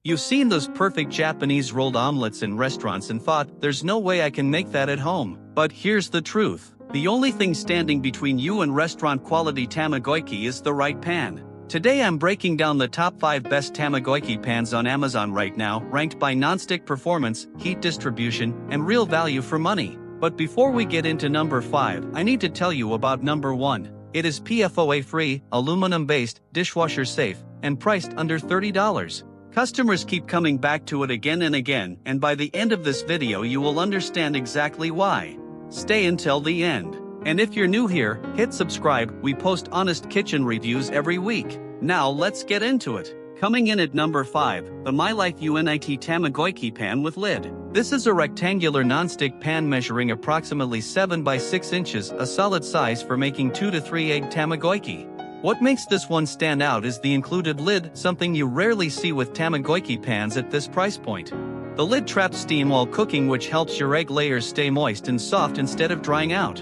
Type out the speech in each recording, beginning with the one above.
You've seen those perfect Japanese rolled omelets in restaurants and thought, there's no way I can make that at home. But here's the truth. The only thing standing between you and restaurant quality Tamagoyaki is the right pan. Today I'm breaking down the top 5 best Tamagoyaki pans on Amazon right now, ranked by nonstick performance, heat distribution, and real value for money. But before we get into number 5, I need to tell you about number 1. It is PFOA free, aluminum based, dishwasher safe, and priced under $30. Customers keep coming back to it again and again, and by the end of this video you will understand exactly why. Stay until the end. And if you're new here, hit subscribe. We post honest kitchen reviews every week. Now let's get into it. Coming in at number 5, the My Life UNIT Tamagoyaki pan with lid. This is a rectangular nonstick pan measuring approximately 7 by 6 inches, a solid size for making 2 to 3 egg Tamagoyaki. What makes this one stand out is the included lid, something you rarely see with Tamagoyaki pans at this price point. The lid traps steam while cooking, which helps your egg layers stay moist and soft instead of drying out.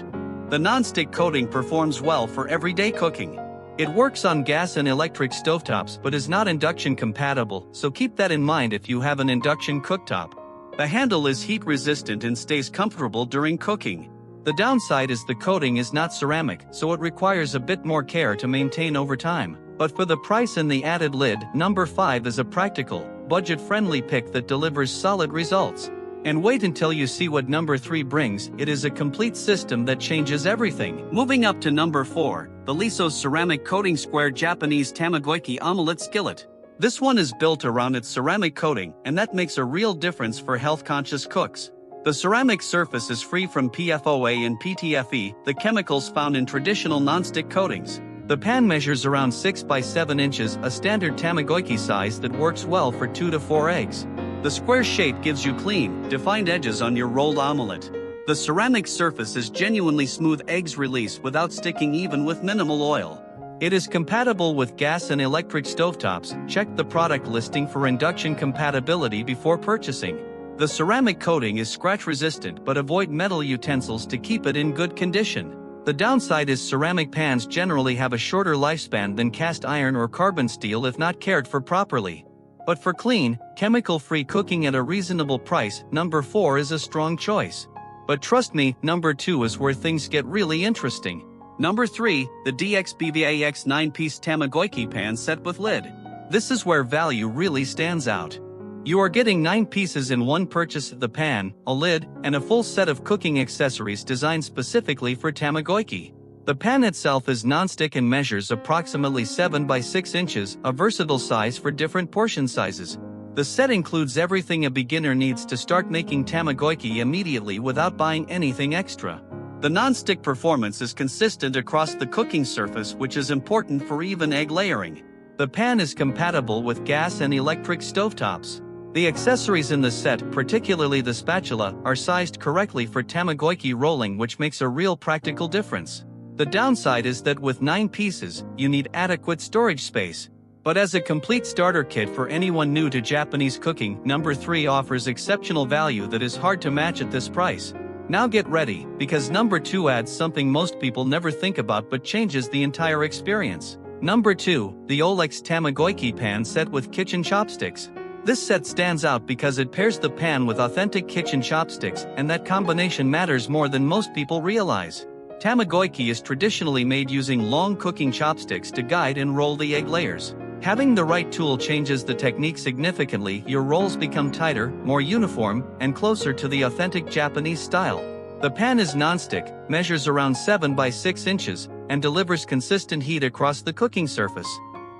The nonstick coating performs well for everyday cooking. It works on gas and electric stovetops but is not induction compatible, so keep that in mind if you have an induction cooktop. The handle is heat resistant and stays comfortable during cooking. The downside is the coating is not ceramic, so it requires a bit more care to maintain over time. But for the price and the added lid, number 5 is a practical, budget-friendly pick that delivers solid results. And wait until you see what number 3 brings. It is a complete system that changes everything. Moving up to number 4, the Liso's ceramic coating square Japanese Tamagoyaki omelette skillet. This one is built around its ceramic coating, and that makes a real difference for health-conscious cooks. The ceramic surface is free from PFOA and PTFE, the chemicals found in traditional nonstick coatings. The pan measures around 6 by 7 inches, a standard Tamagoyaki size that works well for 2 to 4 eggs. The square shape gives you clean, defined edges on your rolled omelette. The ceramic surface is genuinely smooth, eggs release without sticking even with minimal oil. It is compatible with gas and electric stovetops. Check the product listing for induction compatibility before purchasing. The ceramic coating is scratch resistant, but avoid metal utensils to keep it in good condition. The downside is ceramic pans generally have a shorter lifespan than cast iron or carbon steel if not cared for properly. But for clean, chemical-free cooking at a reasonable price, number 4 is a strong choice. But trust me, number 2 is where things get really interesting. Number 3, the DXBVAX 9-piece Tamagoyaki pan set with lid. This is where value really stands out. You are getting 9 pieces in one purchase: the pan, a lid, and a full set of cooking accessories designed specifically for Tamagoyaki. The pan itself is nonstick and measures approximately 7 by 6 inches, a versatile size for different portion sizes. The set includes everything a beginner needs to start making Tamagoyaki immediately without buying anything extra. The nonstick performance is consistent across the cooking surface, which is important for even egg layering. The pan is compatible with gas and electric stovetops. The accessories in the set, particularly the spatula, are sized correctly for Tamagoyaki rolling, which makes a real practical difference. The downside is that with 9 pieces, you need adequate storage space. But as a complete starter kit for anyone new to Japanese cooking, number 3 offers exceptional value that is hard to match at this price. Now get ready, because number 2 adds something most people never think about but changes the entire experience. Number 2, the Olex Tamagoyaki pan set with kitchen chopsticks. This set stands out because it pairs the pan with authentic kitchen chopsticks, and that combination matters more than most people realize. Tamagoyaki is traditionally made using long cooking chopsticks to guide and roll the egg layers. Having the right tool changes the technique significantly. Your rolls become tighter, more uniform, and closer to the authentic Japanese style. The pan is nonstick, measures around 7 by 6 inches, and delivers consistent heat across the cooking surface.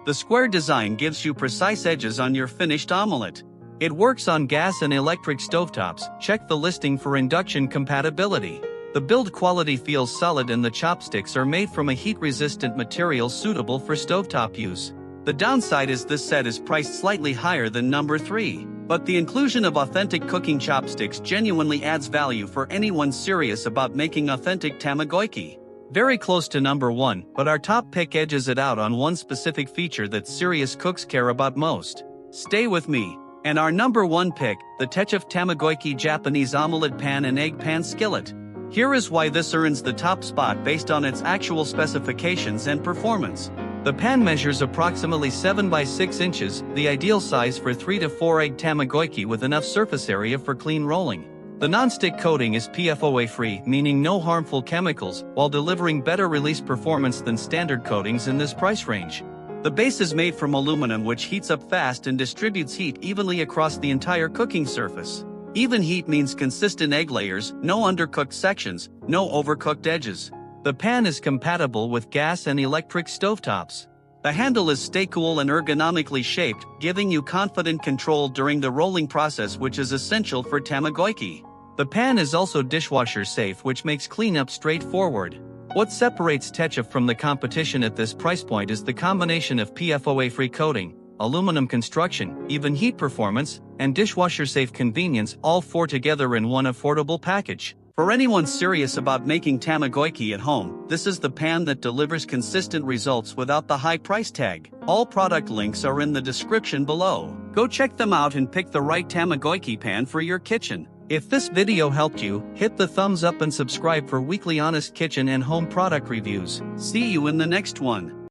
The square design gives you precise edges on your finished omelette. It works on gas and electric stovetops. Check the listing for induction compatibility. The build quality feels solid and the chopsticks are made from a heat-resistant material suitable for stovetop use. The downside is this set is priced slightly higher than number 3, but the inclusion of authentic cooking chopsticks genuinely adds value for anyone serious about making authentic Tamagoyaki. Very close to number 1, but our top pick edges it out on one specific feature that serious cooks care about most. Stay with me. And our number 1 pick, the Techef Tamagoyaki Japanese Omelette Pan and Egg Pan Skillet. Here is why this earns the top spot based on its actual specifications and performance. The pan measures approximately 7 by 6 inches, the ideal size for 3 to 4 egg Tamagoyaki with enough surface area for clean rolling. The non-stick coating is PFOA-free, meaning no harmful chemicals, while delivering better release performance than standard coatings in this price range. The base is made from aluminum, which heats up fast and distributes heat evenly across the entire cooking surface. Even heat means consistent egg layers, no undercooked sections, no overcooked edges. The pan is compatible with gas and electric stovetops. The handle is stay cool and ergonomically shaped, giving you confident control during the rolling process, which is essential for Tamagoyaki. The pan is also dishwasher safe, which makes cleanup straightforward. What separates Techa from the competition at this price point is the combination of PFOA-free coating, aluminum construction, even heat performance, and dishwasher-safe convenience, all four together in one affordable package. For anyone serious about making Tamagoyaki at home, this is the pan that delivers consistent results without the high price tag. All product links are in the description below. Go check them out and pick the right Tamagoyaki pan for your kitchen. If this video helped you, hit the thumbs up and subscribe for weekly honest kitchen and home product reviews. See you in the next one.